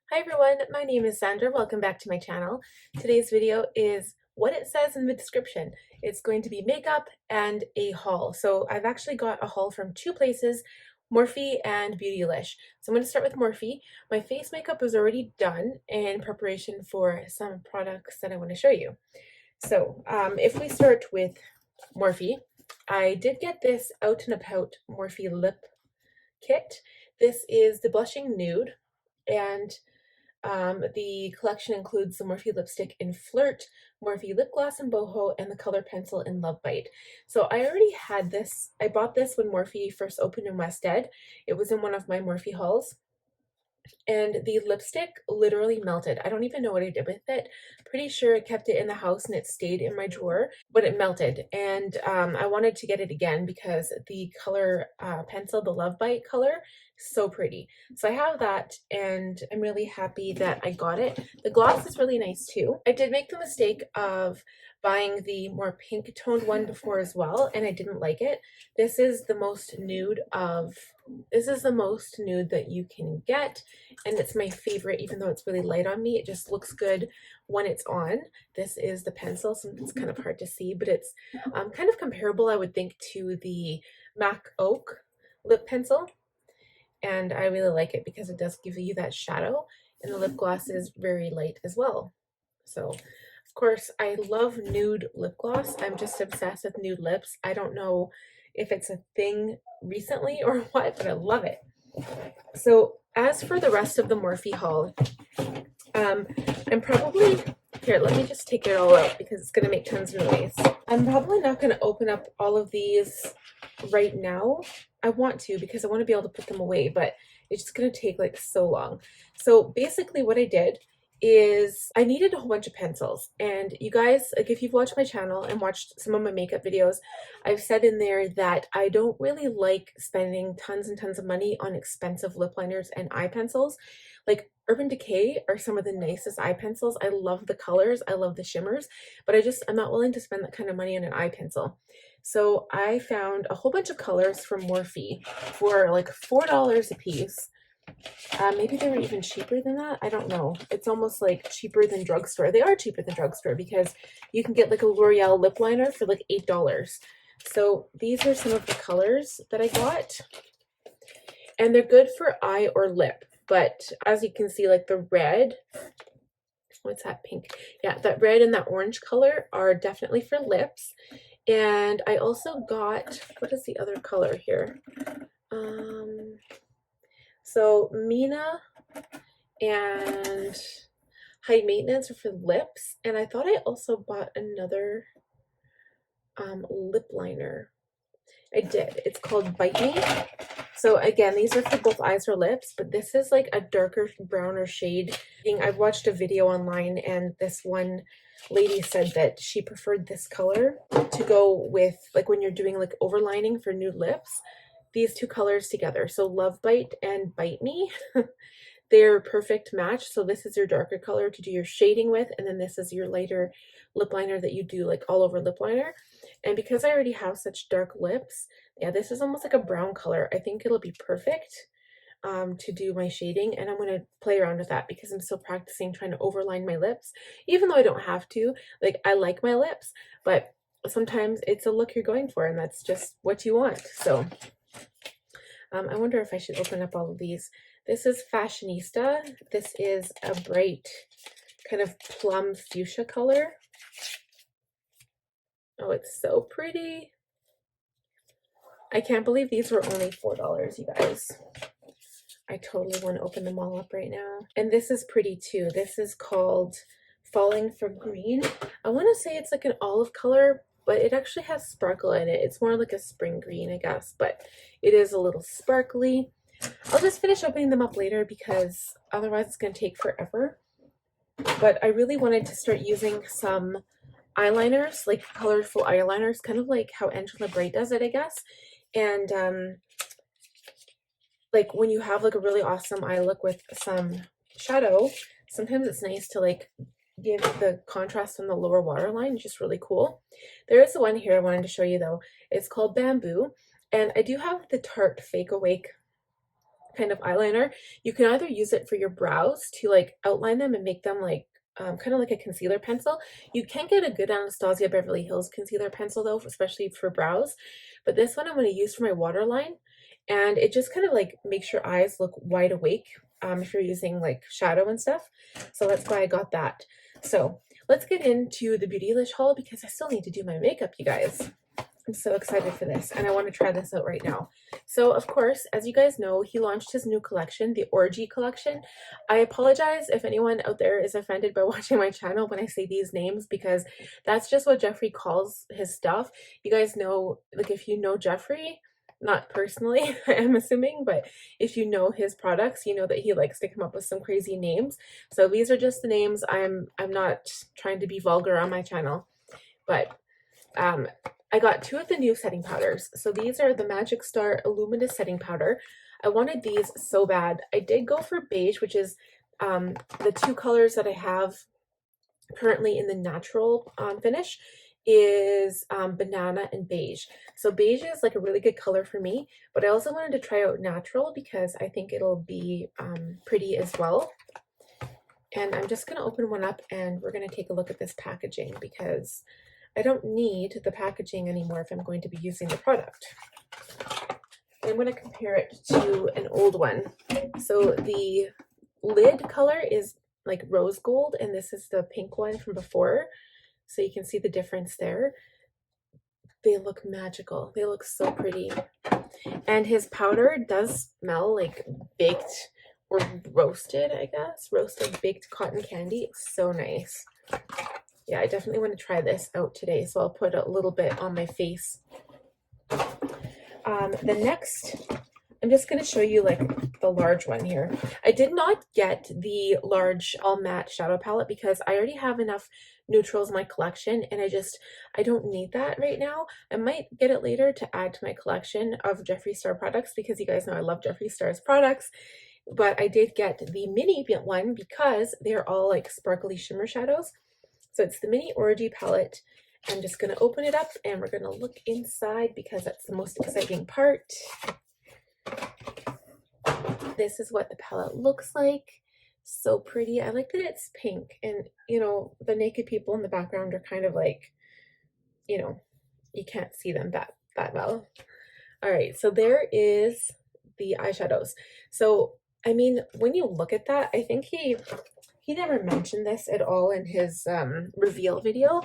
Hi everyone, my name is Sandra. Welcome back to my channel. Today's video is what it says in the description. It's going to be makeup and a haul. So I've actually got a haul from two places, Morphe and Beautylish. So I'm going to start with Morphe. My face makeup is already done in preparation for some products that I want to show you. So if we start with Morphe, I did get this Out and About Morphe Lip Kit. This is the Blushing Nude, and the collection includes the Morphe Lipstick in Flirt, Morphe Lip Gloss in Boho, and the color pencil in Love Bite. So I already had this. I bought this when Morphe first opened in West Ed. It was in one of my Morphe hauls. And the lipstick literally melted. I don't even know what I did with it. Pretty sure I kept it in the house and it stayed in my drawer, but it melted. And I wanted to get it again because the color pencil, the Love Bite color, so pretty. So I have that and I'm really happy that I got it. The gloss is really nice too. I did make the mistake of buying the more pink toned one before as well, and I didn't like it. This is the most nude that you can get, and it's my favorite. Even though it's really light on me, it just looks good when it's on. This is the pencil, so it's kind of hard to see, but it's kind of comparable, I would think, to the MAC Oak lip pencil, and I really like it because it does give you that shadow, and the lip gloss is very light as well. So of course I love nude lip gloss. I'm just obsessed with nude lips. I don't know if it's a thing recently or what, but I love it. So as for the rest of the Morphe haul, I'm probably, here, let me just take it all out because it's going to make tons of noise. I'm probably not going to open up all of these right now. I want to because I want to be able to put them away, but it's just going to take like so long. So basically what I did is I needed a whole bunch of pencils, and you guys, like, if you've watched my channel and watched some of my makeup videos, I've said in there that I don't really like spending tons and tons of money on expensive lip liners and eye pencils. Like Urban Decay are some of the nicest eye pencils. I love the colors, I love the shimmers, but I'm not willing to spend that kind of money on an eye pencil. So I found a whole bunch of colors from Morphe for like $4 a piece. Maybe they were even cheaper than that. I don't know. It's almost like cheaper than drugstore. They are cheaper than drugstore because you can get like a L'Oreal lip liner for like $8. So these are some of the colors that I got, and they're good for eye or lip. But as you can see, like the red, what's that pink? Yeah, that red and that orange color are definitely for lips. And I also got, what is the other color here? So Mina and High Maintenance are for lips, and I thought I also bought another lip liner. I did. It's called Bite Me. So again, these are for both eyes or lips, but this is like a darker browner shade. I've watched a video online, and this one lady said that she preferred this color to go with, like, when you're doing like overlining for nude lips, these two colors together. So Love Bite and Bite Me. They're perfect match. So this is your darker color to do your shading with, and then this is your lighter lip liner that you do like all over lip liner. And because I already have such dark lips, yeah, this is almost like a brown color. I think it'll be perfect to do my shading, and I'm going to play around with that because I'm still practicing trying to overline my lips, even though I don't have to. Like, I like my lips, but sometimes it's a look you're going for, and that's just what you want. So I wonder if I should open up all of these. This is Fashionista. This is a bright kind of plum fuchsia color. Oh, it's so pretty. I can't believe these were only $4, you guys. I totally want to open them all up right now. And this is pretty too. This is called Falling for Green. I want to say it's like an olive color, but it actually has sparkle in it. It's more like a spring green, I guess, but it is a little sparkly. I'll just finish opening them up later because otherwise it's going to take forever. But I really wanted to start using some eyeliners, like colorful eyeliners, kind of like how Angela Bright does it, I guess. And like when you have like a really awesome eye look with some shadow, sometimes it's nice to like give the contrast on the lower waterline. It's just really cool. There is one here I wanted to show you though. It's called Bamboo, and I do have the Tarte Fake Awake kind of eyeliner. You can either use it for your brows to like outline them and make them like kind of like a concealer pencil. You can get a good Anastasia Beverly Hills concealer pencil though, especially for brows. But this one I'm going to use for my waterline, and it just kind of like makes your eyes look wide awake if you're using like shadow and stuff. So that's why I got that. So let's get into the Beautylish haul because I still need to do my makeup, you guys. I'm so excited for this, and I want to try this out right now. So, of course, as you guys know, he launched his new collection, the Orgy collection. I apologize if anyone out there is offended by watching my channel when I say these names, because that's just what Jeffree calls his stuff. You guys know, like, if you know Jeffree, not personally, I'm assuming, but if you know his products, you know that he likes to come up with some crazy names. So these are just the names. I'm not trying to be vulgar on my channel, but I got 2 of the new setting powders. So these are the Magic Star Luminous setting powder. I wanted these so bad. I did go for beige, which is the 2 colors that I have currently in the natural finish is banana and beige. So beige is like a really good color for me, but I also wanted to try out natural because I think it'll be pretty as well. And I'm just going to open one up and we're going to take a look at this packaging because I don't need the packaging anymore if I'm going to be using the product. I'm going to compare it to an old one. So the lid color is like rose gold, and this is the pink one from before. So you can see the difference there. They look magical. They look so pretty. And his powder does smell like baked or roasted, I guess. Roasted baked cotton candy. It's so nice. Yeah, I definitely want to try this out today, so I'll put a little bit on my face. The next, I'm just going to show you like the large one here. I did not get the large all matte shadow palette because I already have enough neutrals in my collection, and I don't need that right now. I might get it later to add to my collection of Jeffree Star products because you guys know I love Jeffree Star's products. But I did get the mini one because they're all like sparkly shimmer shadows. So it's the mini Orgy palette. I'm just going to open it up and we're going to look inside because that's the most exciting part. This is what the palette looks like. So pretty. I like that it's pink, and you know, the naked people in the background are kind of like, you know, you can't see them that well. All right, so there is the eyeshadows. So, I mean, when you look at that, I think he never mentioned this at all in his reveal video,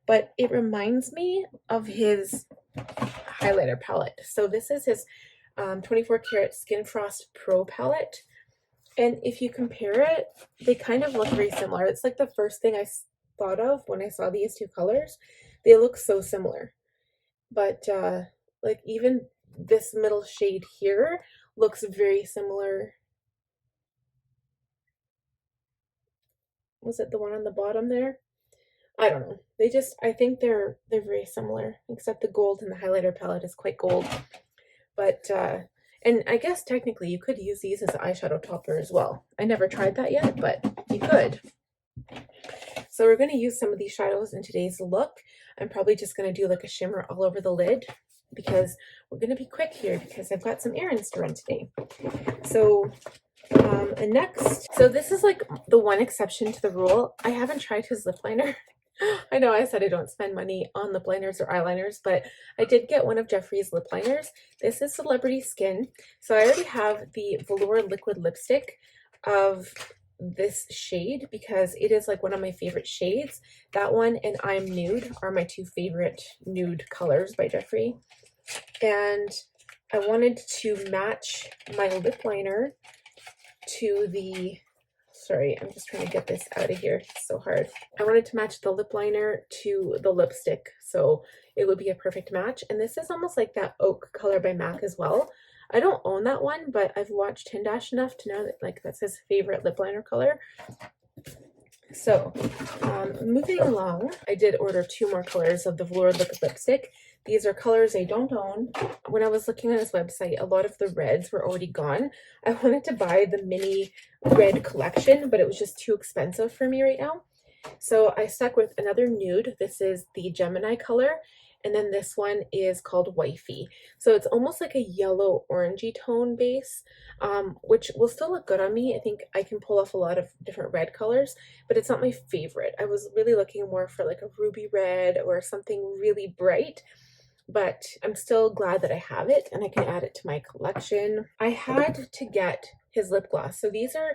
but it reminds me of his highlighter palette. So this is his 24 karat Skin Frost Pro palette. And if you compare it, they kind of look very similar. It's like the first thing I thought of when I saw these 2 colors. They look so similar. But like even this middle shade here looks very similar. Was it the one on the bottom there? I don't know. I think they're very similar, except the gold in the highlighter palette is quite gold. But and I guess technically you could use these as an eyeshadow topper as well. I never tried that yet, but you could. So we're going to use some of these shadows in today's look. I'm probably just going to do like a shimmer all over the lid because we're going to be quick here because I've got some errands to run today. So next, so this is like the one exception to the rule. I haven't tried his lip liner. I know I said I don't spend money on lip liners or eyeliners, but I did get one of Jeffree's lip liners. This is Celebrity Skin. So I already have the Velour liquid lipstick of this shade because it is like one of my favorite shades. That one and I'm Nude are my 2 favorite nude colors by Jeffree. And I wanted to match my lip liner to the, sorry, I'm just trying to get this out of here. It's so hard. I wanted to match the lip liner to the lipstick, so it would be a perfect match. And this is almost like that oak color by MAC as well. I don't own that one, but I've watched Tindash enough to know that like that's his favorite lip liner color. So moving along, I did order 2 more colors of the Velour liquid lipstick. These are colors I don't own. When I was looking at his website, a lot of the reds were already gone. I wanted to buy the mini red collection, but it was just too expensive for me right now. So I stuck with another nude. This is the Gemini color, And then this one is called Wifey. So it's almost like a yellow orangey tone base, which will still look good on me. I think I can pull off a lot of different red colors, but it's not my favorite. I was really looking more for like a ruby red or something really bright, but I'm still glad that I have it and I can add it to my collection. I had to get his lip gloss. So these are,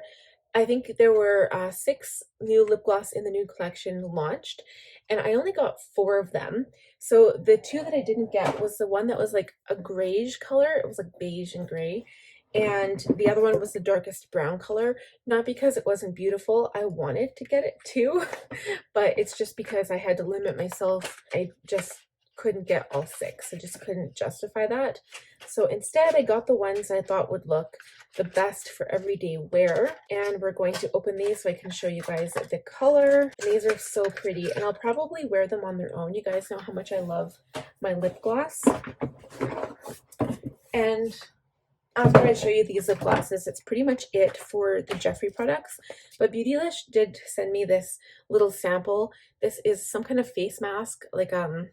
I think there were 6 new lip gloss in the new collection launched, and I only got 4 of them. So the 2 that I didn't get was the one that was like a grayish color. It was like beige and gray. And the other one was the darkest brown color. Not because it wasn't beautiful. I wanted to get it too, but it's just because I had to limit myself. I just couldn't get all 6. I just couldn't justify that. So instead I got the ones I thought would look the best for everyday wear, and we're going to open these so I can show you guys the color. And these are so pretty, and I'll probably wear them on their own. You guys know how much I love my lip gloss. And after I show you these lip glosses, it's pretty much it for the Jeffree products. But Beautylish did send me this little sample. This is some kind of face mask, like a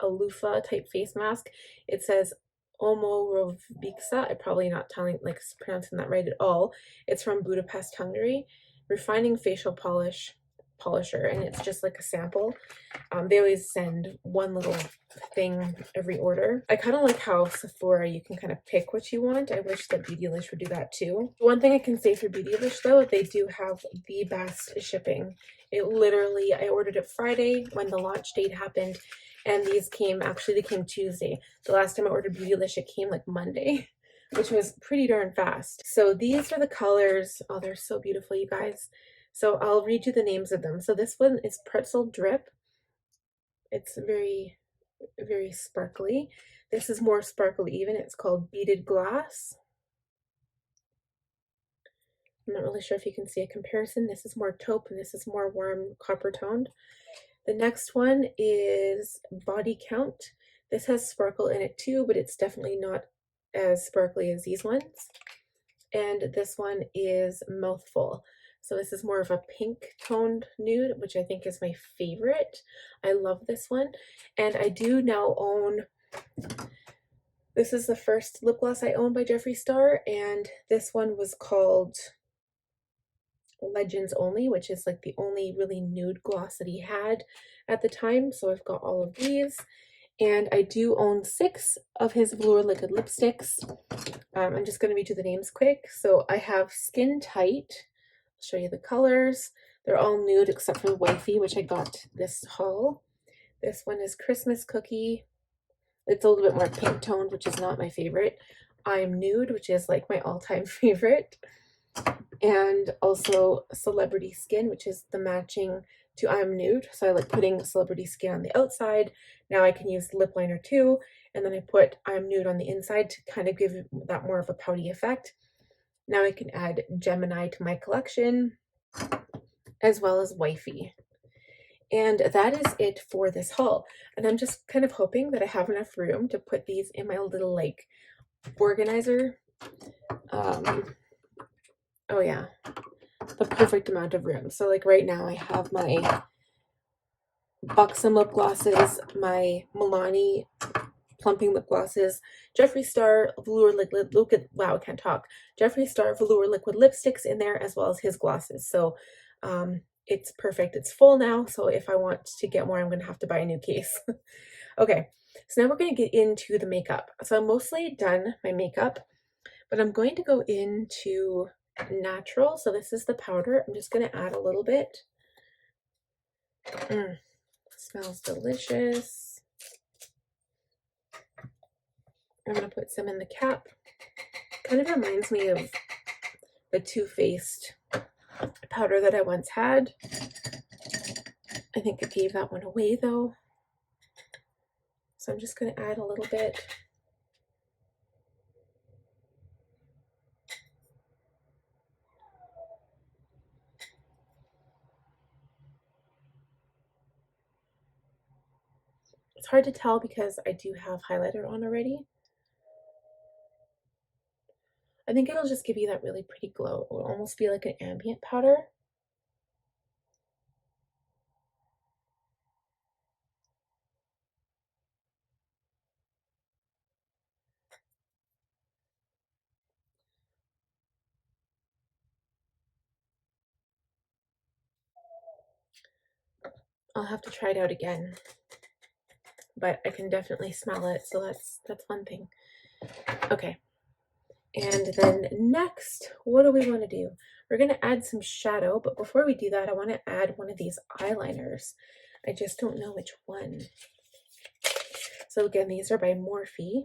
loofah type face mask. It says Omorovicsa. I'm probably not pronouncing that right at all. It's from Budapest, Hungary. Refining facial polisher, and it's just like a sample. They always send one little thing every order. I kind of like how Sephora you can kind of pick what you want. I wish that Beautylish would do that too. One thing I can say for Beautylish though, they do have the best shipping. It literally, I ordered it Friday when the launch date happened, and these came, actually they came Tuesday. The last time I ordered Beautylish, it came like Monday, which was pretty darn fast. So these are the colors. Oh, they're so beautiful, you guys. So I'll read you the names of them. So this one is Pretzel Drip. It's very, very sparkly. This is more sparkly even. It's called Beaded Glass. I'm not really sure if you can see a comparison. This is more taupe and this is more warm copper toned. The next one is Body Count. This has sparkle in it too, but it's definitely not as sparkly as these ones. And this one is Mouthful. So this is more of a pink toned nude, which I think is my favorite. I love this one. And I do now own, this is the first lip gloss I own by Jeffree Star, and this one was called Legends Only, which is like the only really nude gloss that he had at the time. So I've got all of these, and I do own 6 of his Velour liquid lipsticks. I'm just going to read you the names quick. So I have Skin Tight. I'll show you the colors. They're all nude except for Wifey, which I got this haul. This one is Christmas Cookie. It's a little bit more pink toned, which is not my favorite. I'm Nude, which is like my all-time favorite. And also Celebrity Skin, which is the matching to I'm Nude. So I like putting Celebrity Skin on the outside. Now I can use lip liner too. And then I put I'm Nude on the inside to kind of give that more of a pouty effect. Now I can add Gemini to my collection, as well as Wifey. And that is it for this haul. And I'm just kind of hoping that I have enough room to put these in my little like organizer. Oh yeah, the perfect amount of room. So like right now I have my Buxom lip glosses, my Milani plumping lip glosses, Jeffree Star Velour liquid, wow, I can't talk. Jeffree Star Velour liquid lipsticks in there, as well as his glosses. So it's perfect. It's full now, so if I want to get more, I'm going to have to buy a new case. Okay, so now we're going to get into the makeup. So I'm mostly done my makeup, but I'm going to go into natural. So this is the powder. I'm just going to add a little bit. Smells delicious. I'm going to put some in the cap. Kind of reminds me of the Too Faced powder that I once had. I think I gave that one away though. So I'm just going to add a little bit. It's hard to tell because I do have highlighter on already. I think it'll just give you that really pretty glow. It will almost be like an ambient powder. I'll have to try it out again, but I can definitely smell it, so that's one thing. Okay, and then next, what do we want to do? We're going to add some shadow, but before we do that, I want to add one of these eyeliners. I just don't know which one. So again, these are by Morphe.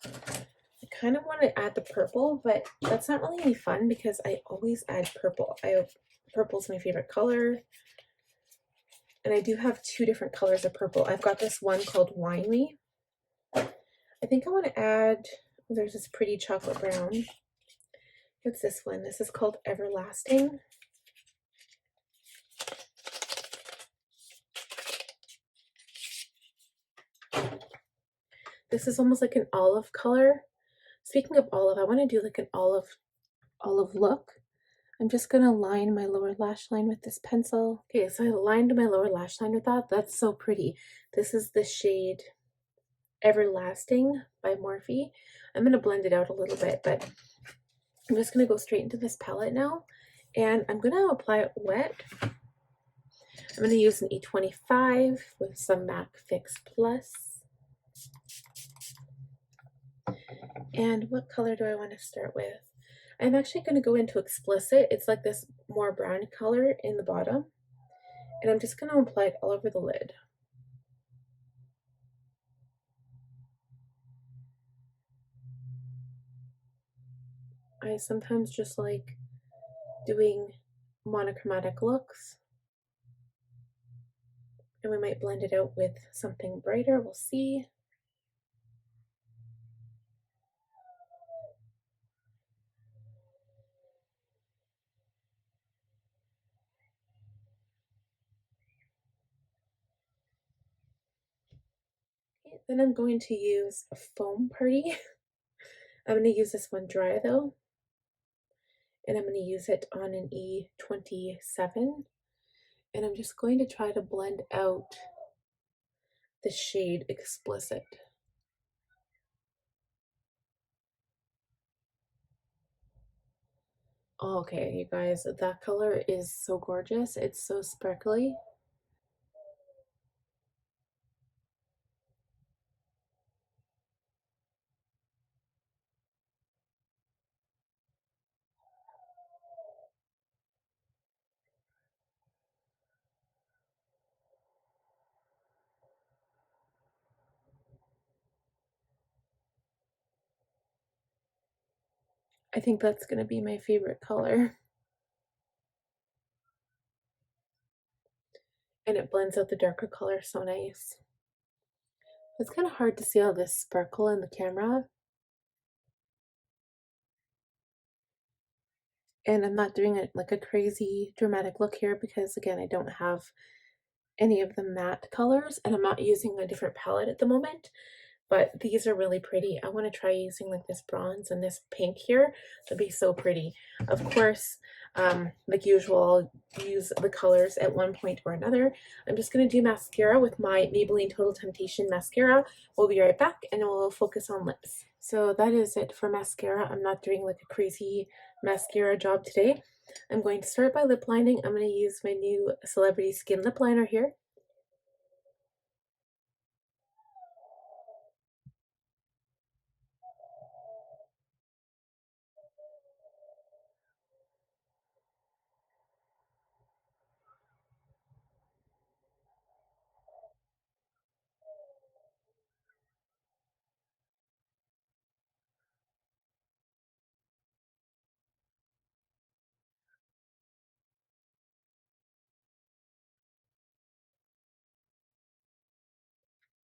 I kind of want to add the purple, but that's not really any fun because I always add purple. Purple's my favorite color. And I do have two different colors of purple. I've got this one called Wifey. I think I want to add, there's this pretty chocolate brown. What's this one? This is called Everlasting. This is almost like an olive color. Speaking of olive, I want to do like an olive look. I'm just going to line my lower lash line with this pencil. Okay, so I lined my lower lash line with that. That's so pretty. This is the shade Everlasting by Morphe. I'm going to blend it out a little bit, but I'm just going to go straight into this palette now. And I'm going to apply it wet. I'm going to use an E25 with some MAC Fix Plus. And what color do I want to start with? I'm actually going to go into Explicit. It's like this more brown color in the bottom. And I'm just going to apply it all over the lid. I sometimes just like doing monochromatic looks. And we might blend it out with something brighter. We'll see. Then I'm going to use a foam party. I'm going to use this one dry though. And I'm going to use it on an E27. And I'm just going to try to blend out the shade Explicit. Okay, you guys, that color is so gorgeous. It's so sparkly. I think that's going to be my favorite color. And it blends out the darker color so nice. It's kind of hard to see all this sparkle in the camera. And I'm not doing it like a crazy dramatic look here because again, I don't have any of the matte colors and I'm not using a different palette at the moment. But these are really pretty. I want to try using like this bronze and this pink here. That'd be so pretty. Of course, like usual, I'll use the colors at one point or another. I'm just going to do mascara with my Maybelline Total Temptation mascara. We'll be right back and we'll focus on lips. So that is it for mascara. I'm not doing like a crazy mascara job today. I'm going to start by lip lining. I'm going to use my new Celebrity Skin Lip Liner here.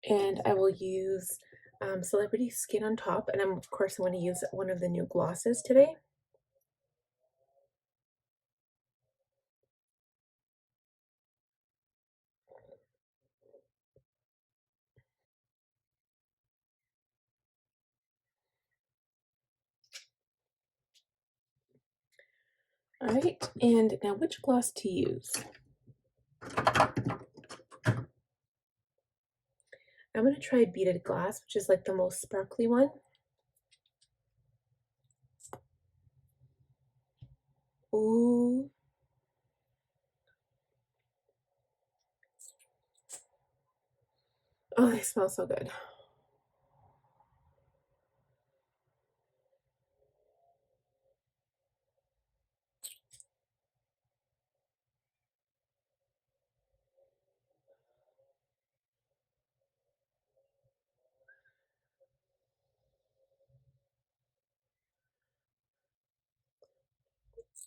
And I will use Celebrity Skin on top, and of course I'm going to use one of the new glosses today. Alright, and now which gloss to use? I'm going to try Beaded Glass, which is like the most sparkly one. Ooh. Oh, they smell so good.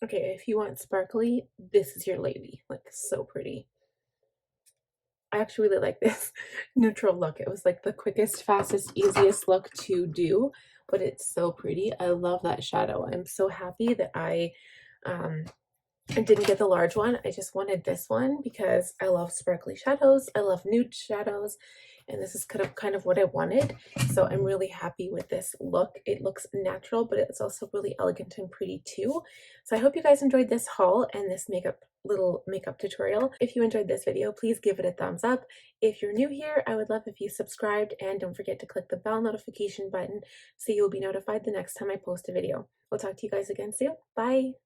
Okay, if you want sparkly, this is your lady. Like, so pretty. I actually really like this neutral look. It was like the quickest, fastest, easiest look to do, but it's so pretty. I love that shadow. I'm so happy that um, I didn't get the large one. I just wanted this one because I love sparkly shadows. I love nude shadows. And this is kind of what I wanted. So I'm really happy with this look. It looks natural, but it's also really elegant and pretty too. So I hope you guys enjoyed this haul and this little makeup tutorial. If you enjoyed this video, please give it a thumbs up. If you're new here, I would love if you subscribed, and don't forget to click the bell notification button so you'll be notified the next time I post a video. We'll talk to you guys again soon. Bye!